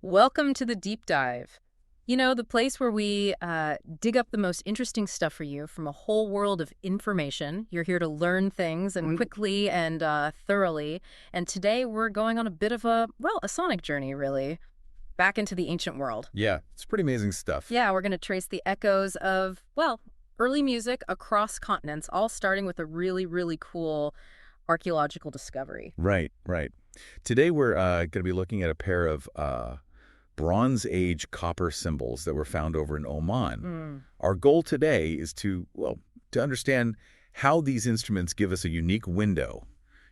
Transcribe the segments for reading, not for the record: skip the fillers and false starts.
Welcome to the deep dive. You know, the place where we dig up the most interesting stuff for you from a whole world of information. You're here to learn things and quickly and thoroughly. And today we're going on a bit of a sonic journey, really, back into the ancient world. Yeah, it's pretty amazing stuff. Yeah, we're going to trace the echoes of, early music across continents, all starting with a really, really cool archaeological discovery. Right, right. Today we're going to be looking at a pair of Bronze Age copper cymbals that were found over in Oman. Our goal today is to understand how these instruments give us a unique window,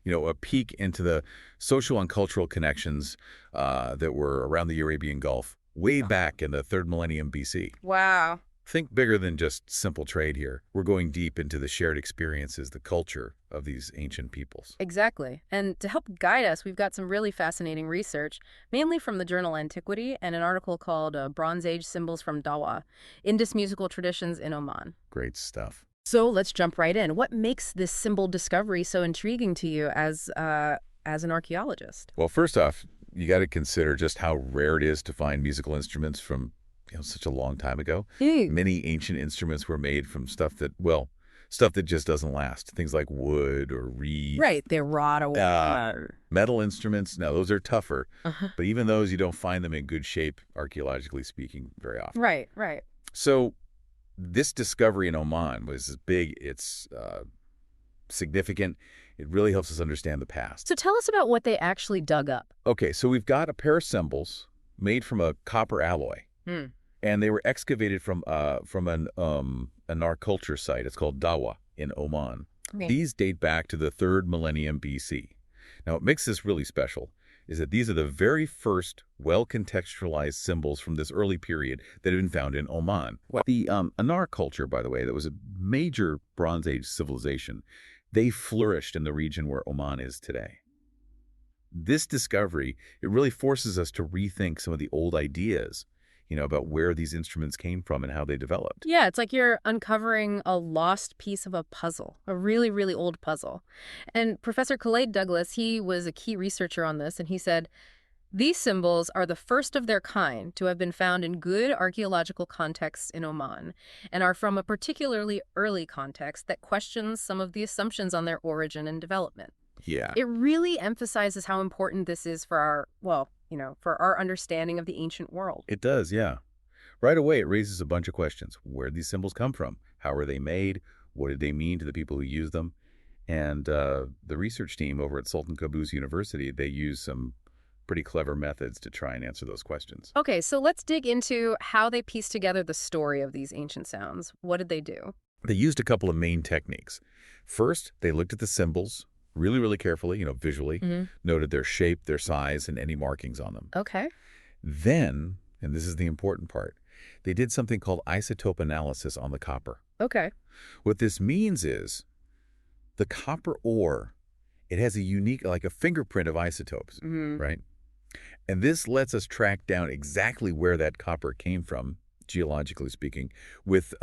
a peek into the social and cultural connections that were around the Arabian Gulf way back in the 3rd millennium BC. Wow. Think bigger than just simple trade here. We're going deep into the shared experiences, the culture of these ancient peoples. Exactly. And to help guide us, we've got some really fascinating research, mainly from the journal Antiquity and an article called Bronze Age Cymbals from Dahwa, Indus Musical Traditions in Oman. Great stuff. So let's jump right in. What makes this cymbal discovery so intriguing to you as an archaeologist? Well, first off, you got to consider just how rare it is to find musical instruments from such a long time ago. Many ancient instruments were made from stuff that just doesn't last. Things like wood or reed. Right, they rot away. Metal instruments, now those are tougher. But even those, you don't find them in good shape, archaeologically speaking, very often. Right, right. So this discovery in Oman was big. It's significant. It really helps us understand the past. So tell us about what they actually dug up. Okay, so we've got a pair of cymbals made from a copper alloy. And they were excavated from an an-Nar culture site. It's called Dahwa in Oman. Okay. These date back to the 3rd millennium BC. Now, what makes this really special is that these are the very first well-contextualized cymbals from this early period that have been found in Oman. The an-Nar culture, by the way, that was a major Bronze Age civilization, they flourished in the region where Oman is today. This discovery, it really forces us to rethink some of the old ideas about where these instruments came from and how they developed. Yeah, it's like you're uncovering a lost piece of a puzzle, a really, really old puzzle. And Professor Khaled Douglas, he was a key researcher on this, and he said, these cymbals are the first of their kind to have been found in good archaeological contexts in Oman, and are from a particularly early context that questions some of the assumptions on their origin and development. Yeah. It really emphasizes how important this is for our understanding of the ancient world. It does, yeah. Right away, it raises a bunch of questions. Where did these symbols come from? How were they made? What did they mean to the people who used them? And the research team over at Sultan Qaboos University, they use some pretty clever methods to try and answer those questions. Okay, so let's dig into how they pieced together the story of these ancient sounds. What did they do? They used a couple of main techniques. First, they looked at the symbols really, really carefully, visually, noted their shape, their size, and any markings on them. Okay. Then, and this is the important part, they did something called isotope analysis on the copper. Okay. What this means is the copper ore, it has a unique, like a fingerprint of isotopes, right? And this lets us track down exactly where that copper came from, geologically speaking, with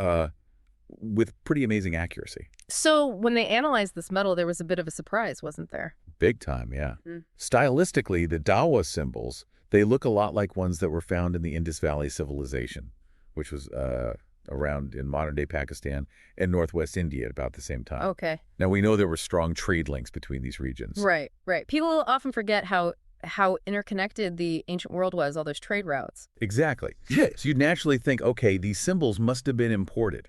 pretty amazing accuracy. So when they analyzed this metal, there was a bit of a surprise, wasn't there? Big time, yeah. Stylistically, the Dahwa cymbals, they look a lot like ones that were found in the Indus Valley civilization, which was around in modern-day Pakistan and northwest India at about the same time. Okay. Now, we know there were strong trade links between these regions. Right, right. People often forget how interconnected the ancient world was, all those trade routes. Exactly. So you'd naturally think, okay, these symbols must have been imported.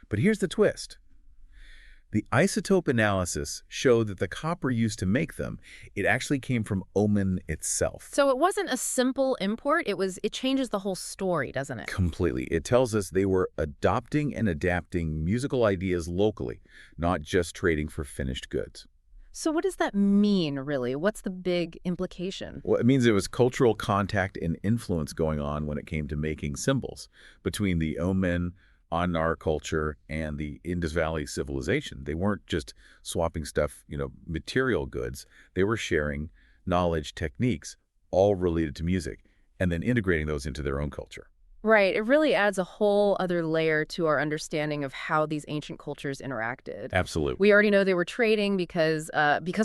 But here's the twist. The isotope analysis showed that the copper used to make them, it actually came from Oman itself. So it wasn't a simple import, it changes the whole story, doesn't it? Completely. It tells us they were adopting and adapting musical ideas locally, not just trading for finished goods. So what does that mean, really? What's the big implication? Well, it means there was cultural contact and influence going on when it came to making cymbals between the Oman, an-Nar culture and the Indus Valley civilization. They weren't just swapping stuff, material goods. They were sharing knowledge, techniques, all related to music, and then integrating those into their own culture. Right. It really adds a whole other layer to our understanding of how these ancient cultures interacted. Absolutely. We already know they were trading because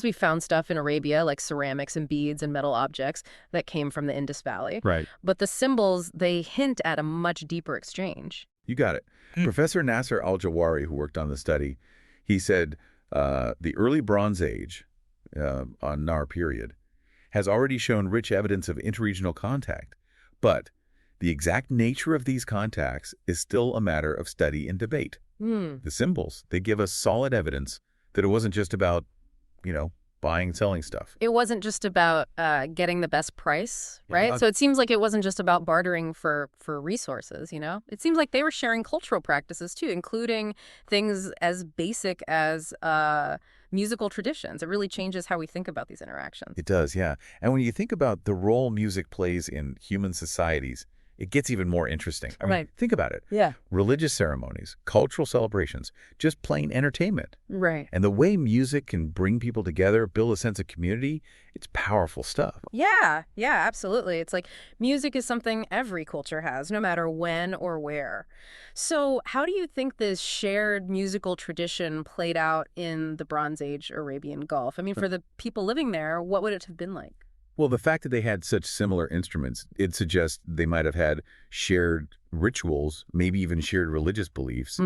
we found stuff in Arabia like ceramics and beads and metal objects that came from the Indus Valley. Right. But the symbols, they hint at a much deeper exchange. You got it. Professor Nasser Al-Jawari, who worked on the study, he said the early Bronze Age, an-Nar period, has already shown rich evidence of interregional contact. But the exact nature of these contacts is still a matter of study and debate. The symbols, they give us solid evidence that it wasn't just about, buying and selling stuff. It wasn't just about getting the best price, right? Yeah. So it seems like it wasn't just about bartering for resources, It seems like they were sharing cultural practices too, including things as basic as musical traditions. It really changes how we think about these interactions. It does, yeah. And when you think about the role music plays in human societies, it gets even more interesting. I mean, Right. think about it. Yeah. Religious ceremonies, cultural celebrations, just plain entertainment. Right. And the way music can bring people together, build a sense of community, it's powerful stuff. Yeah, absolutely. It's like music is something every culture has, no matter when or where. So how do you think this shared musical tradition played out in the Bronze Age Arabian Gulf? I mean, for the people living there, what would it have been like? Well, the fact that they had such similar instruments, it suggests they might have had shared rituals, maybe even shared religious beliefs.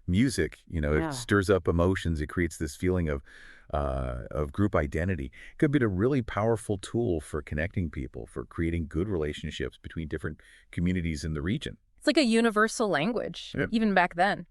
Music, Yeah. it stirs up emotions. It creates this feeling of group identity. It could be a really powerful tool for connecting people, for creating good relationships between different communities in the region. It's like a universal language, Yep. even back then.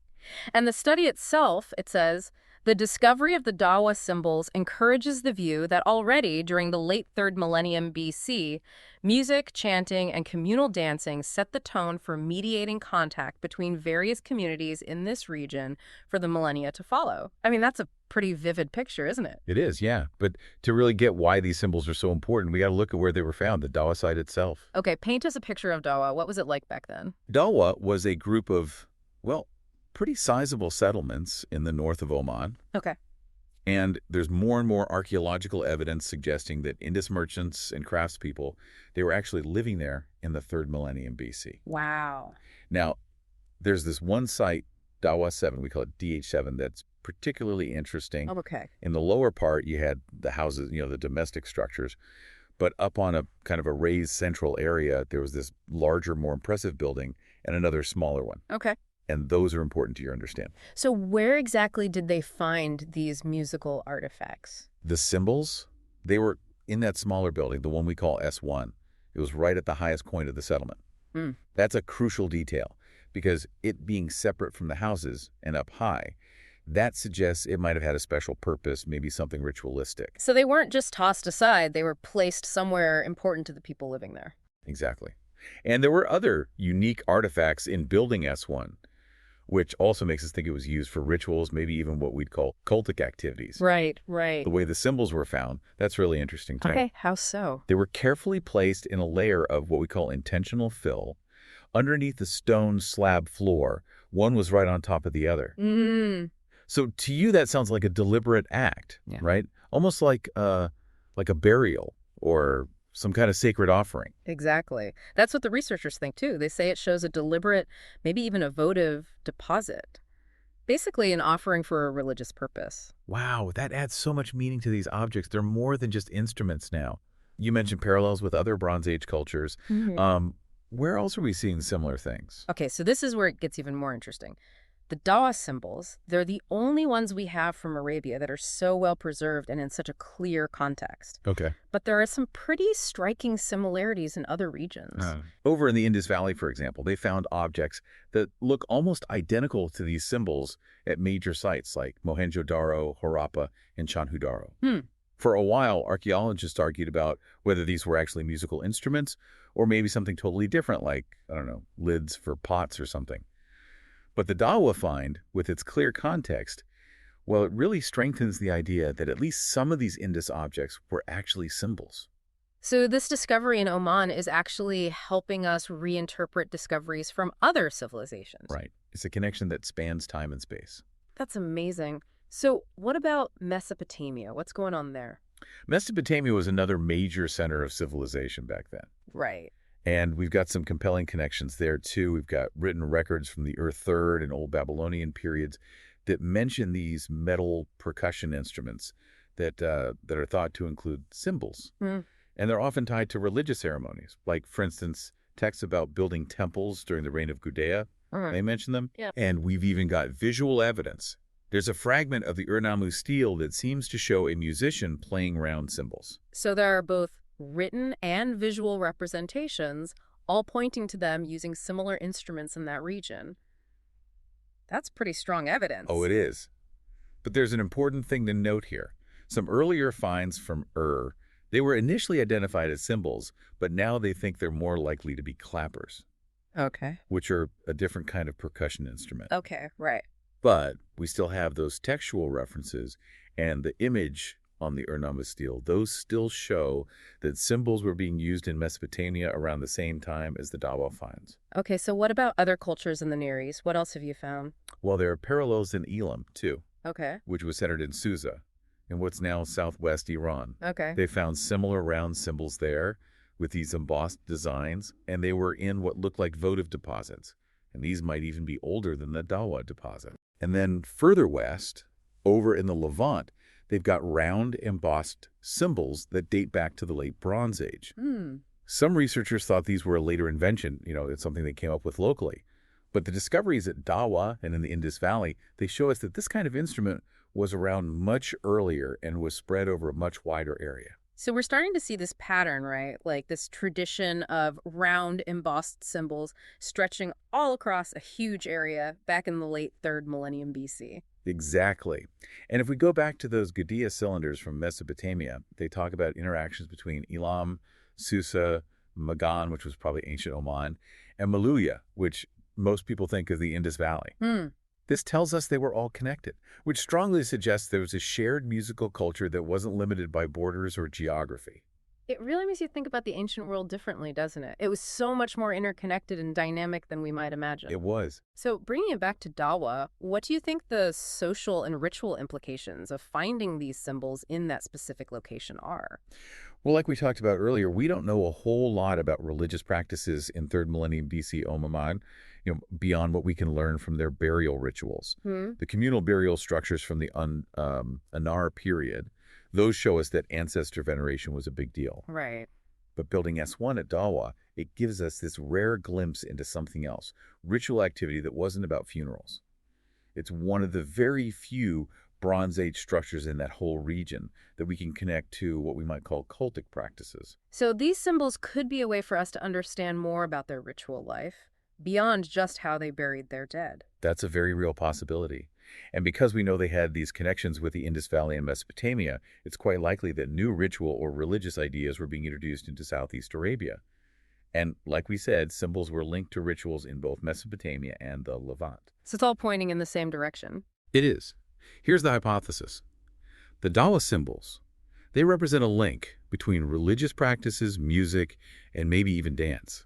And the study itself, it says, the discovery of the Dahwa symbols encourages the view that already during the late 3rd millennium BC, music, chanting, and communal dancing set the tone for mediating contact between various communities in this region for the millennia to follow. I mean, that's a pretty vivid picture, isn't it? It is, yeah. But to really get why these symbols are so important, we got to look at where they were found, the Dahwa site itself. Okay, paint us a picture of Dahwa. What was it like back then? Dahwa was a group of, pretty sizable settlements in the north of Oman. Okay. And there's more and more archaeological evidence suggesting that Indus merchants and craftspeople, they were actually living there in the 3rd millennium BC. Wow. Now, there's this one site, Dahwa 7, we call it DH7, that's particularly interesting. Okay. In the lower part, you had the houses, the domestic structures. But up on a kind of a raised central area, there was this larger, more impressive building and another smaller one. Okay. And those are important to your understanding. So where exactly did they find these musical artifacts? The symbols, they were in that smaller building, the one we call S1. It was right at the highest point of the settlement. That's a crucial detail because it being separate from the houses and up high, that suggests it might have had a special purpose, maybe something ritualistic. So they weren't just tossed aside, they were placed somewhere important to the people living there. Exactly. And there were other unique artifacts in building S1, which also makes us think it was used for rituals, maybe even what we'd call cultic activities. Right. The way the symbols were found, that's really interesting too. Okay, how so? They were carefully placed in a layer of what we call intentional fill underneath the stone slab floor. One was right on top of the other. So to you, that sounds like a deliberate act, Yeah. right? Almost like a burial or some kind of sacred offering. Exactly. That's what the researchers think, too. They say it shows a deliberate, maybe even a votive deposit. Basically an offering for a religious purpose. Wow, that adds so much meaning to these objects. They're more than just instruments now. You mentioned parallels with other Bronze Age cultures. Where else are we seeing similar things? Okay, so this is where it gets even more interesting. The Dahwa symbols, they're the only ones we have from Arabia that are so well preserved and in such a clear context. Okay. But there are some pretty striking similarities in other regions. Over in the Indus Valley, for example, they found objects that look almost identical to these symbols at major sites like Mohenjo-Daro, Harappa, and Chandhu-Daro. For a while, archaeologists argued about whether these were actually musical instruments or maybe something totally different like, lids for pots or something. But the Dahwa find, with its clear context, well, it really strengthens the idea that at least some of these Indus objects were actually symbols. So this discovery in Oman is actually helping us reinterpret discoveries from other civilizations. Right. It's a connection that spans time and space. That's amazing. So what about Mesopotamia? What's going on there? Mesopotamia was another major center of civilization back then. Right. And we've got some compelling connections there, too. We've got written records from the Third and Old Babylonian periods that mention these metal percussion instruments that are thought to include cymbals. Hmm. And they're often tied to religious ceremonies, like, for instance, texts about building temples during the reign of Gudea. They mention them. Yeah. And we've even got visual evidence. There's a fragment of the Ur-Nammu stele that seems to show a musician playing round cymbals. So there are both written and visual representations, all pointing to them using similar instruments in that region. That's pretty strong evidence. Oh, it is. But there's an important thing to note here. Some earlier finds from they were initially identified as cymbals, but now they think they're more likely to be clappers, Okay. which are a different kind of percussion instrument. Okay, right. But we still have those textual references, and the image on the Ur-Nammu stele, those still show that cymbals were being used in Mesopotamia around the same time as the Dahwa finds. Okay, so what about other cultures in the Near East? What else have you found? Well, there are parallels in Elam, too, Okay. which was centered in Susa, in what's now southwest Iran. Okay. They found similar round symbols there with these embossed designs, and they were in what looked like votive deposits. And these might even be older than the Dahwa deposit. And then further west, over in the Levant, they've got round embossed symbols that date back to the late Bronze Age. Some researchers thought these were a later invention, it's something they came up with locally. But the discoveries at Dahwa and in the Indus Valley, they show us that this kind of instrument was around much earlier and was spread over a much wider area. So we're starting to see this pattern, right? Like this tradition of round embossed symbols stretching all across a huge area back in the late 3rd millennium BC. Exactly. And if we go back to those Gudea cylinders from Mesopotamia, they talk about interactions between Elam, Susa, Magan, which was probably ancient Oman, and Maluya, which most people think of the Indus Valley. This tells us they were all connected, which strongly suggests there was a shared musical culture that wasn't limited by borders or geography. It really makes you think about the ancient world differently, doesn't it? It was so much more interconnected and dynamic than we might imagine. It was. So bringing it back to Dahwa, what do you think the social and ritual implications of finding these symbols in that specific location are? Well, like we talked about earlier, we don't know a whole lot about religious practices in 3rd millennium BC Oman, beyond what we can learn from their burial rituals. The communal burial structures from the an-Nar period, those show us that ancestor veneration was a big deal. Right. But building S1 at Dahwa, it gives us this rare glimpse into something else, ritual activity that wasn't about funerals. It's one of the very few Bronze Age structures in that whole region that we can connect to what we might call cultic practices. So these symbols could be a way for us to understand more about their ritual life, beyond just how they buried their dead. That's a very real possibility. And because we know they had these connections with the Indus Valley and Mesopotamia, it's quite likely that new ritual or religious ideas were being introduced into Southeast Arabia. And like we said, symbols were linked to rituals in both Mesopotamia and the Levant. So it's all pointing in the same direction. It is. Here's the hypothesis. The Dahwa symbols, they represent a link between religious practices, music, and maybe even dance.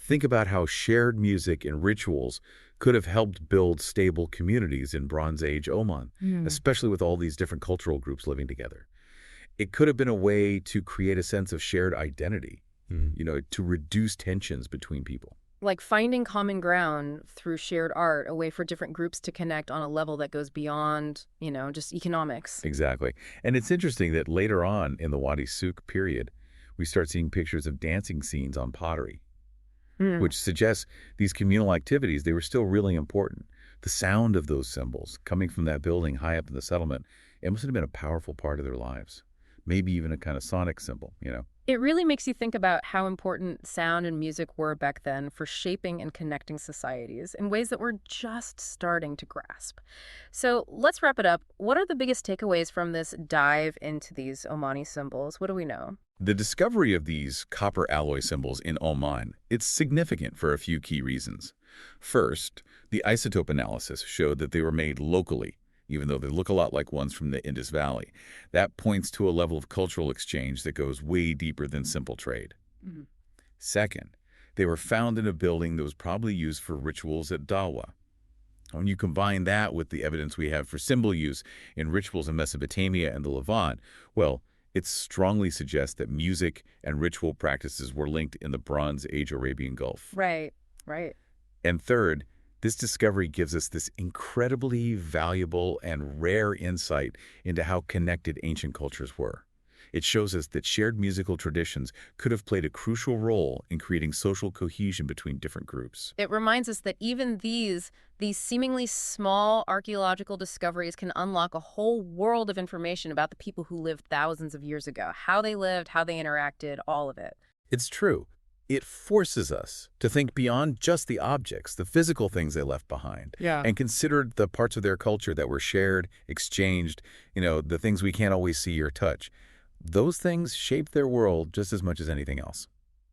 Think about how shared music and rituals could have helped build stable communities in Bronze Age Oman, especially with all these different cultural groups living together. It could have been a way to create a sense of shared identity, to reduce tensions between people. Like finding common ground through shared art, a way for different groups to connect on a level that goes beyond, just economics. Exactly. And it's interesting that later on in the Wadi Suk period, we start seeing pictures of dancing scenes on pottery, which suggests these communal activities, they were still really important. The sound of those cymbals coming from that building high up in the settlement, it must have been a powerful part of their lives. Maybe even a kind of sonic symbol, It really makes you think about how important sound and music were back then for shaping and connecting societies in ways that we're just starting to grasp. So let's wrap it up. What are the biggest takeaways from this dive into these Omani symbols? What do we know? The discovery of these copper alloy symbols in Oman, it's significant for a few key reasons. First, the isotope analysis showed that they were made locally, even though they look a lot like ones from the Indus Valley. That points to a level of cultural exchange that goes way deeper than simple trade. Second, they were found in a building that was probably used for rituals at Dahwa. When you combine that with the evidence we have for symbol use in rituals in Mesopotamia and the Levant, well, It strongly suggests that music and ritual practices were linked in the Bronze Age Arabian Gulf. Right, right. And third, this discovery gives us this incredibly valuable and rare insight into how connected ancient cultures were. It shows us that shared musical traditions could have played a crucial role in creating social cohesion between different groups. It reminds us that even these seemingly small archaeological discoveries can unlock a whole world of information about the people who lived thousands of years ago, how they lived, how they interacted, all of it. It's true. It forces us to think beyond just the objects, the physical things they left behind, Yeah. and consider the parts of their culture that were shared, exchanged, the things we can't always see or touch. Those things shape their world just as much as anything else.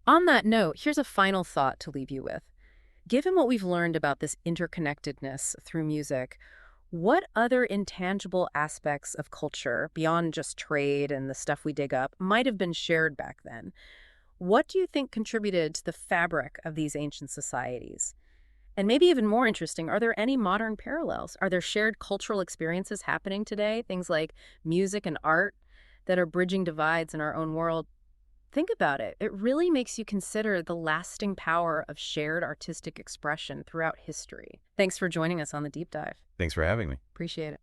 On that note, here's a final thought to leave you with. Given what we've learned about this interconnectedness through music, what other intangible aspects of culture, beyond just trade and the stuff we dig up, might have been shared back then? What do you think contributed to the fabric of these ancient societies? And maybe even more interesting, are there any modern parallels? Are there shared cultural experiences happening today, things like music and art, that are bridging divides in our own world? Think about it. It really makes you consider the lasting power of shared artistic expression throughout history. Thanks for joining us on the deep dive. Thanks for having me. Appreciate it.